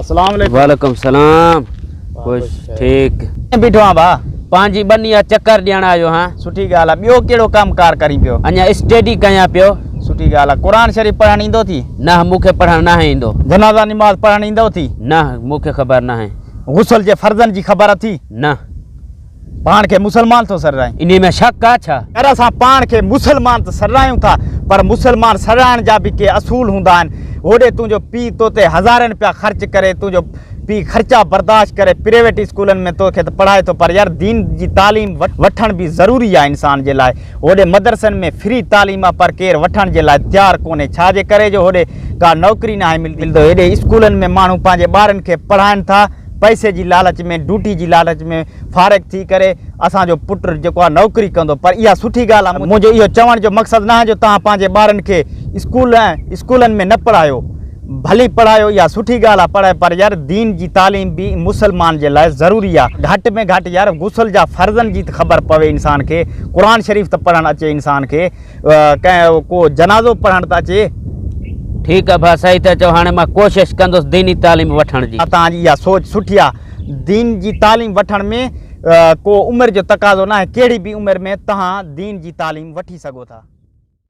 अस्सलाम वालेकुम। वालेकुम सलाम। खुश ठीक बीठो हाँ भा पांजी बनिया चक्कर ॾियण आयो हाँ। सुठी ॻाल्हि आहे। ॿियो कहिड़ो कमकार करी पियो? अञा स्टडी कयां पियो। सुठी ॻाल्हि आहे। क़ुरान शरीफ़ पढ़ण ईंदो थी? न मूंखे पढ़ण न ईंदो। जनाज़ा नमाज़ पढ़ण ईंदो थी? न मूंखे ख़बर न है। गुसल जे फर्ज़न जी ख़बर थी? न। पाण खे मुसलमान थो सराए? इन में शक आहे छा? यार असां पाण खे मुसलमान त सरायूं था, पर मुसलमान सराइण जा बि के असूल हूंदा आहिनि। होॾे तुंहिंजो पीउ तो ते हज़ारनि रुपया ख़र्च करे, तुंहिंजो पीउ ख़र्चा बर्दाश्त करे प्राइवेट स्कूलनि में तोखे त पढ़ाए थो, पर यार दीन जी तालीम वठण बि ज़रूरी आहे इंसान जे लाइ। होॾे मदरसनि में फ्री तालीम आहे, पर केरु वठण जे लाइ तयारु कोन्हे। छाजे करे जो होॾे का नौकिरी न आहे मिलंदो। हेॾे स्कूलनि में माण्हू पंहिंजे ॿारनि खे पढ़ाइनि था पैसे जी लालच में, ड्यूटी जी लालच में फारिग थी करे असांजो पुटु जेको आहे नौकिरी कंदो। पर इहा सुठी ॻाल्हि आहे। मुंहिंजो इहो चवण जो मक़सदु न आहे जो तव्हां पंहिंजे ॿारनि खे स्कूलनि में न पढ़ायो, भली पढ़ायो, इहा सुठी ॻाल्हि आहे पढ़ाए, पर यार दीन जी तालीम बि मुसलमान जे लाइ ज़रूरी आहे। घटि में घटि यार गुसल जा फर्ज़न जी त ख़बर पवे इंसान खे, क़ुरान शरीफ़ त पढ़णु अचे इंसान खे, कंहिं को जनाज़ो पढ़णु त अचे। ठीक है भा, सही था चओ। हाणे मां कोशिश कंदुसि दीनी तालीम वठण जी। तव्हांजी इहा सोच सुठी आहे। दीन जी तालीम वठण में को उमिरि जो तक़ाज़ो न आहे। कहिड़ी बि उमिरि में तव्हां दीन जी तालीम वठी सघो था।